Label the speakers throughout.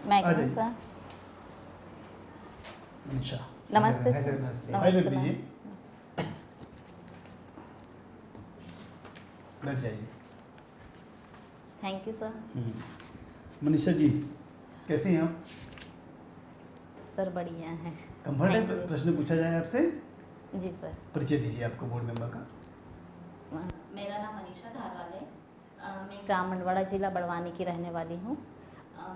Speaker 1: मैं
Speaker 2: आ
Speaker 1: कौन
Speaker 2: जाइए
Speaker 1: सा?
Speaker 2: मनीषा।
Speaker 1: नमस्ते
Speaker 3: हेलो
Speaker 1: सर।
Speaker 3: नमस्ते।
Speaker 2: हाय
Speaker 1: नमस्ते
Speaker 2: लिख
Speaker 1: मैम।
Speaker 2: दीजिए, बैठ जाइए।
Speaker 1: Thank you sir.
Speaker 2: Manisha ji, कैसी हैं आप?
Speaker 1: सर बढ़िया है।
Speaker 2: कंफर्ट
Speaker 1: थैंक
Speaker 2: है?
Speaker 1: यू।
Speaker 2: प्रश्न पूछा जाए आपसे?
Speaker 1: जी सर।
Speaker 2: परिचय दीजिए आपको बोर्ड मेंबर का।
Speaker 1: मेरा नाम मनीषा धारवाल है। मैं ग्राम मंडवाड़ा जिला बड़वानी की रहने वाली हूँ।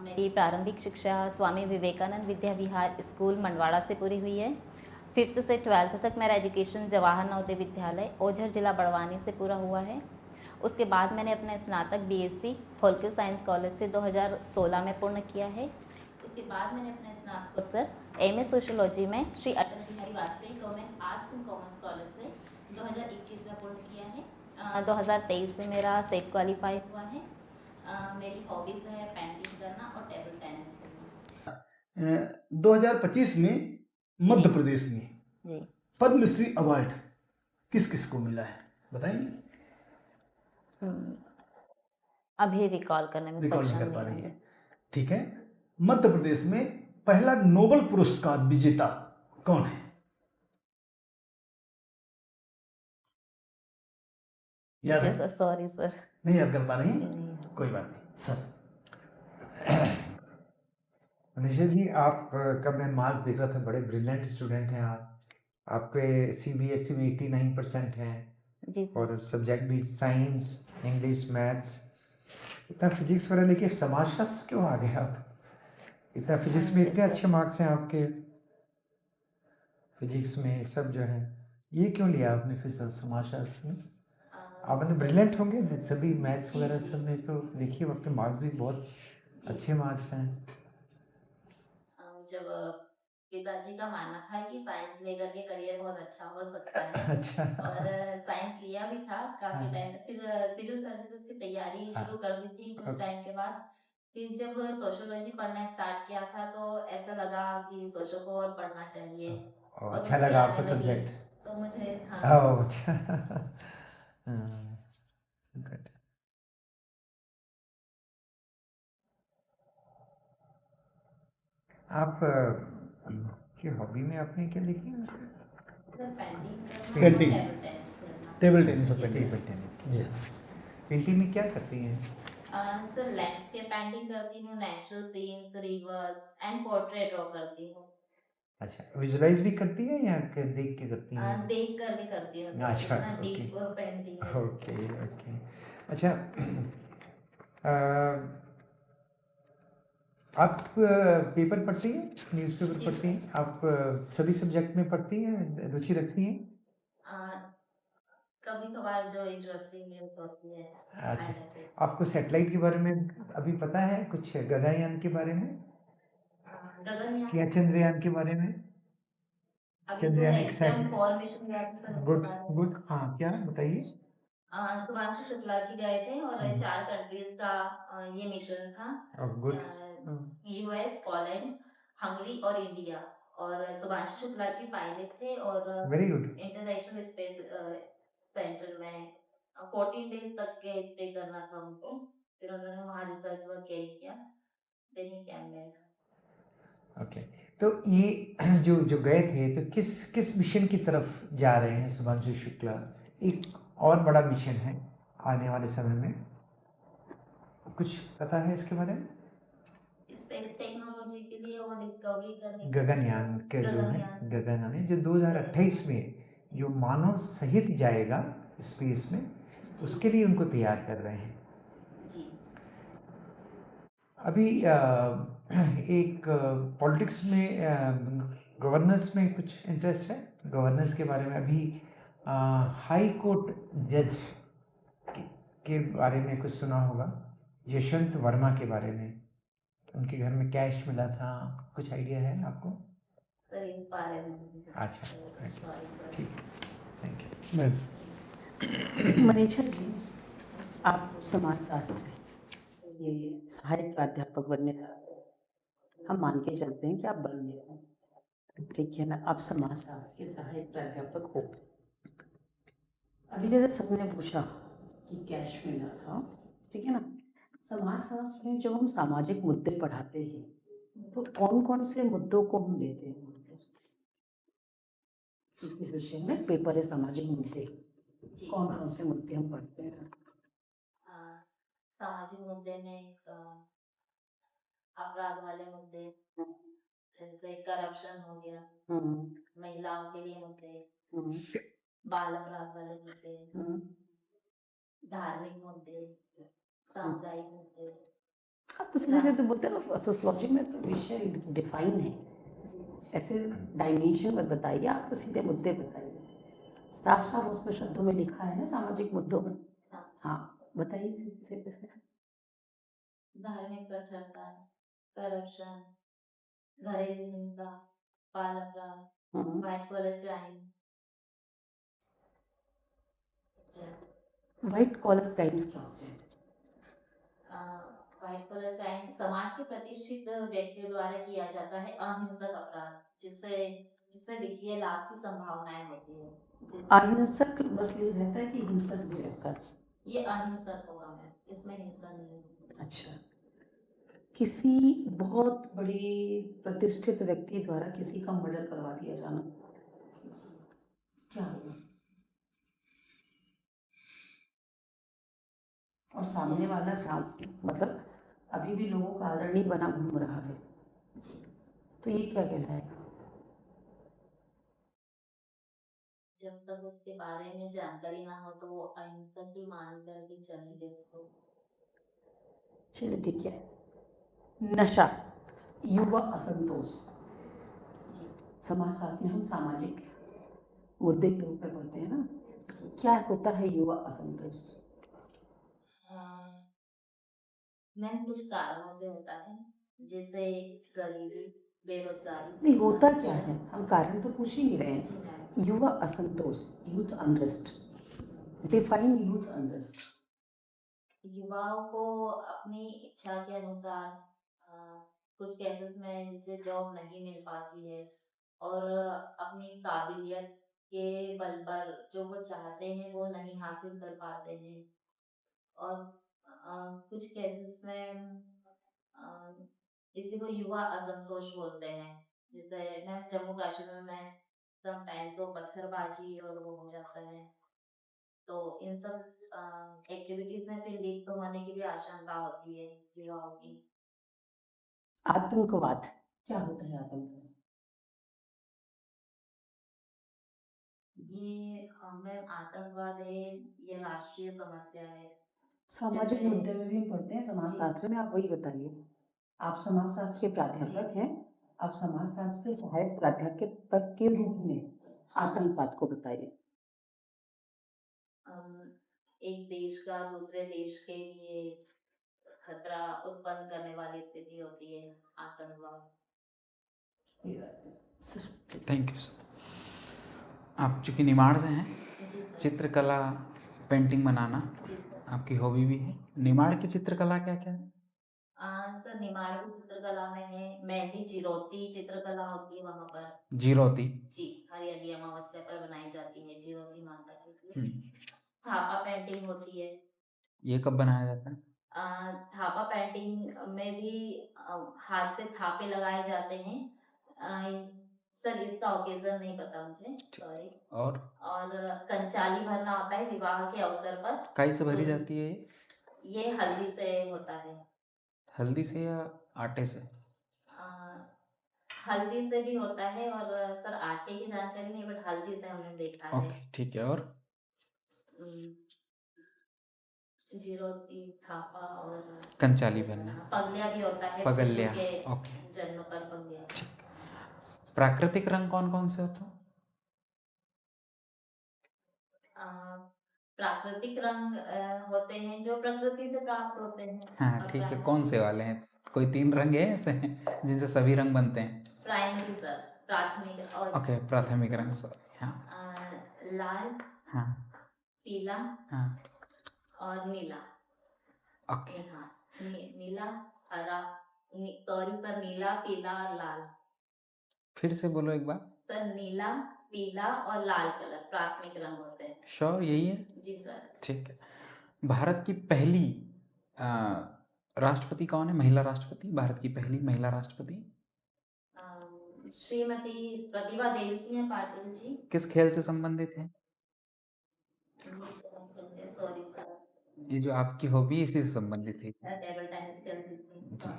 Speaker 1: मेरी प्रारंभिक शिक्षा स्वामी विवेकानंद विद्या विहार स्कूल मंडवाड़ा से पूरी हुई है। 5th से 12th तक मेरा एजुकेशन जवाहर नवोदय विद्यालय ओझर जिला बड़वानी से पूरा हुआ है। उसके बाद मैंने अपना स्नातक बीएससी होलकर साइंस कॉलेज से 2016 में पूर्ण किया है। उसके बाद मैंने अपना स्नातकोत्तर एमए सोशियोलॉजी में Shri Atal Bihari Vajpayee government arts and commerce college से 2021 में पूर्ण किया है। 2023 में मेरा सेट क्वालिफाई हुआ है। मेरी हॉबीज है पेंटिंग करना और टेबल टेनिस खेलना।
Speaker 2: 2025 में मध्य प्रदेश में
Speaker 1: जी।
Speaker 2: पद्मश्री अवार्ड किस किस को मिला है, बताएंगे?
Speaker 1: अभी रिकॉल करने में
Speaker 2: रिकॉल नहीं
Speaker 1: सक्षम
Speaker 2: कर पा
Speaker 1: नहीं
Speaker 2: रही
Speaker 1: हूँ।
Speaker 2: है, ठीक है। मध्य प्रदेश में पहला नोबेल पुरस्कार विजेता कौन है? याद है?
Speaker 1: Sorry sir.
Speaker 2: नहीं याद कर पा रही हैं?
Speaker 1: नहीं।
Speaker 2: कोई बात नहीं सर।
Speaker 3: मनीषा जी, आप का मैं मार्क देख रहा था, बड़े ब्रिलियंट स्टूडेंट हैं आप। आपके सीबीएसई में 89% हैं
Speaker 1: जी सर।
Speaker 3: और सब्जेक्ट भी साइंस, इंग्लिश, मैथ्स। इतना फिजिक्स वगैरह लेके समाजशास्त्र क्यों आ गए आप? इतना फिजिक्स में इतने अच्छे मार्क्स हैं आपके, फिजिक्स में सब जो है, ये क्यों लिया आपने फिर समाजशास्त्र में? आप मतलब ब्रिलियंट होंगे सभी मैथ्स वगैरह सब में, तो देखिए आपके मार्क्स भी बहुत अच्छे मार्क्स हैं।
Speaker 1: जब पिताजी का मानना था कि साइंस लेकर के करियर बहुत अच्छा हो सकता है।
Speaker 3: अच्छा।
Speaker 1: और साइंस लिया भी था काफी
Speaker 3: हाँ।
Speaker 1: टाइम तक। फिर सिविल सर्विसेज की तैयारी
Speaker 3: हाँ।
Speaker 1: शुरू कर दी थी कुछ टाइम के बाद। फिर जब सोशियोलॉजी पढ़ना स्टार्ट किया था तो ऐसा लगा कि सोशो को और पढ़ना चाहिए और
Speaker 3: अच्छा
Speaker 1: रुचि
Speaker 3: लगा
Speaker 1: आने
Speaker 3: आपको
Speaker 1: लगी।
Speaker 3: सब्जेक्ट?
Speaker 1: तो मुझे
Speaker 3: अच्छा। हाँ, good। आप की हॉबी में आपने क्या लिखी है?
Speaker 2: पेंटिंग, टेबल टेनिस और
Speaker 3: टेबल
Speaker 2: पेंटिंग।
Speaker 3: टेनिस
Speaker 2: जी
Speaker 3: की।
Speaker 2: सर।
Speaker 3: पेंटिंग में क्या करती हैं?
Speaker 1: सर लैंडस्केप पेंटिंग करती हूँ, natural scenes, reverse and portrait draw करती हूँ।
Speaker 3: अच्छा, विजुलाइज भी करती है या देख के करती हैं?
Speaker 1: देख कर भी करती हूँ।
Speaker 3: अच्छा,
Speaker 1: इतना
Speaker 3: ओके
Speaker 1: डीप पेंटिंग है।
Speaker 3: Okay okay. अच्छा, आप पेपर पढ़ती हैं, न्यूज़पेपर
Speaker 1: जी
Speaker 3: पढ़ती
Speaker 1: सर।
Speaker 3: हैं? आप सभी सब्जेक्ट में पढ़ती हैं, रुचि रखती हैं?
Speaker 1: कभी कभार जो इंटरेस्टिंग न्यूज होती है
Speaker 3: अच्छा,
Speaker 1: highlighted।
Speaker 3: आपको सैटेलाइट के बारे में अभी पता है कुछ, गगनयान के बारे में
Speaker 1: गगनयान
Speaker 3: या चंद्रयान के बारे में?
Speaker 1: अभी तो
Speaker 3: चंद्रयान एक
Speaker 1: एकदम
Speaker 3: सेट।
Speaker 1: फॉर्मेशन याद नहीं करने
Speaker 3: गुड
Speaker 1: के बारे में।
Speaker 3: गुड, हाँ क्या बताइए?
Speaker 1: सुभाष शुक्ला जी गए थे और 4 कंट्रीज का ये मिशन था।
Speaker 3: गुड।
Speaker 1: यूएस, पोलैंड, हंगरी और इंडिया। और सुभाष शुक्ला जी पायलट थे और
Speaker 3: very good.
Speaker 1: International space centre में 14 डेज तक के स्टे करना था उनको। फिर उन्होंने वहाँ रिसर्च वर्क किया। Then he came back.
Speaker 3: Okay, तो ये जो जो गए थे तो किस किस मिशन की तरफ जा रहे हैं सुभांशु शुक्ला? एक और बड़ा मिशन है आने वाले समय में, कुछ पता है इसके बारे में?
Speaker 1: स्पेस टेक्नोलॉजी के लिए और डिस्कवरी करने
Speaker 3: गगनयान के जो है, गगनयान है जो 2028 में जो मानव सहित जाएगा स्पेस में, उसके लिए उनको तैयार कर रहे हैं।
Speaker 1: जी।
Speaker 3: अभी एक पॉलिटिक्स में, गवर्नेंस में कुछ इंटरेस्ट है? गवर्नेंस के बारे में अभी हाई कोर्ट जज के बारे में कुछ सुना होगा, यशवंत वर्मा के बारे में। उनके घर में कैश मिला था, कुछ आइडिया है आपको?
Speaker 1: सर इस बारे में
Speaker 3: अच्छा, ठीक, थैंक यू।
Speaker 2: मैं
Speaker 4: मनीषा जी, आप समाजशास्त्री, ये सहायक प्राध्यापक बनने का हम मान के चलते हैं कि आप बन गए, ठीक है ना? आप समाजशास्त्र के सहायक प्राध्यापक हो। अभी जैसे सबने पूछा कि कैश मिला था, ठीक है ना? समाजशास्त्र में जब हम सामाजिक मुद्दे पढ़ाते हैं तो कौन कौन से मुद्दों को हम लेते हैं इस विषय में? पेपर है सामाजिक मुद्दे, कौन कौन से मुद्दे हम पढ़ते हैं?
Speaker 1: सामाजिक मुद्दे में अपराध वाले मुद्दे, जैसे करप्शन हो गया, महिलाओं के लिए मुद्दे, बाल अपराध वाले मुद्दे, धार्मिक मुद्दे, सामुदायिक मुद्दे।
Speaker 4: हाँ, तो सीधे तो बोलते हैं ना, सोशियोलॉजी में तो विषय डिफाइन है, ऐसे डायमेंशन मत बताइए, आप तो सीधे मुद्दे बताइए। साफ साफ उसमें शब्दों में लिखा है ना सामाजिक मुद्दों में। हाँ, बताइए सीधे से।
Speaker 1: धार्मिक कठोरता, करप्शन, घरेलू हिंसा, बाल अपराध, white collar crime.
Speaker 4: White collar crimes क्या होते हैं?
Speaker 1: व्हाइट कॉलर क्राइम समाज के प्रतिष्ठित व्यक्तियों द्वारा किया जाता है अहिंसक अपराध, जिसमें वित्तीय लाभ की संभावनाएं होती है।
Speaker 4: अहिंसक बस ये रहता है कि हिंसक भी रहता है?
Speaker 1: ये अहिंसक होगा मैम, इसमें हिंसा नहीं होगी।
Speaker 4: अच्छा, किसी बहुत बड़े प्रतिष्ठित व्यक्ति द्वारा किसी का मर्डर करवा दिया जाना, क्या होगा? और सामने वाला मतलब अभी भी लोगों का आदरणीय बना घूम रहा है, तो ये क्या कहलाएगा?
Speaker 1: जब तक उसके बारे में जानकारी ना हो तो वो अहिंसक ही मान कर के चलेंगे इसको।
Speaker 4: चलिए ठीक है। नशा, युवा असंतोष, समाजशास्त्र में हम सामाजिक मुद्दे के रूप में पढ़ते हैं ना, क्या होता है युवा असंतोष?
Speaker 1: मैम कुछ कारणों से होता है, जैसे गरीबी, बेरोजगारी।
Speaker 4: नहीं, होता क्या है, हम कारण तो पूछ ही नहीं रहे
Speaker 1: जी
Speaker 4: हैं।
Speaker 1: मैम।
Speaker 4: युवा असंतोष, youth unrest, define youth unrest.
Speaker 1: युवाओं को अपनी इच्छा के अनुसार कुछ केसेस में जैसे जॉब नहीं मिल पाती है और अपनी काबिलियत के बल पर जो वो चाहते हैं वो नहीं हासिल कर पाते हैं। और कुछ केसेस में इसी को युवा असंतोष बोलते हैं। जैसे मैं जम्मू कश्मीर में समटाइम्स वो पत्थरबाजी और वो हो जाता है, तो इन सब एक्टिविटीज में फिर लीड होने की भी आशंका होती है युवाओं की।
Speaker 4: आतंकवाद, क्या होता है आतंकवाद?
Speaker 1: ये हमें आतंकवाद है, ये राष्ट्रीय समस्या है।
Speaker 4: सामाजिक मुद्दे में भी हम पढ़ते हैं समाजशास्त्र में, आप वही बताइए। आप समाजशास्त्र के प्राध्यापक हैं, आप समाजशास्त्र के सहायक प्राध्यापक के रूप में आतंकवाद को बताइए।
Speaker 1: एक देश का दूसरे देश के लिए खतरा उत्पन्न करने वाली स्थिति होती है आतंकवाद।
Speaker 5: Thank you sir. आप चूँकि निमाड़ से हैं, चित्रकला, पेंटिंग बनाना आपकी हॉबी भी है। निमाड़ की चित्रकला क्या क्या है?
Speaker 1: सर निमाड़ की चित्रकला में है मेहंदी चिरोती चित्रकला होती है वहाँ पर।
Speaker 5: जीरोती?
Speaker 1: जी, हरियाली अमावस्या पर बनाई जाती है जीरोती माता के लिए। थापा पेंटिंग होती है।
Speaker 5: ये कब बनाया जाता है?
Speaker 1: थापा पेंटिंग में भी हाथ से थापे लगाए जाते हैं। सर इसका ओकेजन नहीं पता मुझे, सॉरी।
Speaker 5: और
Speaker 1: कंचाली भरना होता है विवाह के अवसर पर।
Speaker 5: काई से भरी जाती है
Speaker 1: ये हल्दी से होता है।
Speaker 5: हल्दी से या आटे से?
Speaker 1: हल्दी से भी होता है और सर आटे की जानकारी नहीं, बट हल्दी से हमने देखा है।
Speaker 5: ओके ठीक है। और
Speaker 1: जीरोती, थापा और
Speaker 5: कंचाली भरना,
Speaker 1: पगलिया भी होता है।
Speaker 5: पगलिया,
Speaker 1: शिशु के
Speaker 5: ओके।
Speaker 1: जन्म पर पगलिया।
Speaker 5: प्राकृतिक रंग कौन कौन से होते हैं?
Speaker 1: प्राकृतिक रंग होते हैं जो प्रकृति से प्राप्त होते हैं।
Speaker 5: हाँ ठीक है, कौन से वाले हैं? कोई 3 रंग है ऐसे जिनसे सभी रंग बनते हैं?
Speaker 1: प्राइमरी सर, प्राथमिक और
Speaker 5: ओके, प्राथमिक रंग, सॉरी। हाँ,
Speaker 1: लाल,
Speaker 5: हाँ,
Speaker 1: पीला,
Speaker 5: हाँ,
Speaker 1: और नीला।
Speaker 5: ओके।
Speaker 1: हाँ, नीला, हरा, तौरी पर नीला, पीला और लाल।
Speaker 5: फिर से बोलो एक बार।
Speaker 1: सर नीला, पीला और लाल कलर प्राथमिक रंग होते हैं।
Speaker 5: श्योर यही है?
Speaker 1: जी सर।
Speaker 5: ठीक है। भारत की पहली राष्ट्रपति कौन है, महिला राष्ट्रपति, भारत की पहली महिला राष्ट्रपति?
Speaker 1: श्रीमती प्रतिभा देवी सिंह पाटिल जी।
Speaker 5: किस खेल से संबंधित है?
Speaker 1: सॉरी सर,
Speaker 5: ये जो आपकी हॉबी इसी से संबंधित है?
Speaker 1: टेबल टेनिस खेलती थी।
Speaker 5: जी,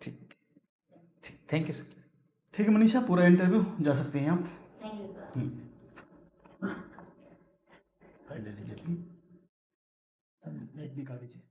Speaker 5: ठीक ठीक, थैंक यू सर।
Speaker 2: ठीक है मनीषा, पूरा इंटरव्यू जा सकते हैं आप।
Speaker 1: Thank you sir.
Speaker 2: फाइल ले लीजिए अपनी, दिखा दीजिए।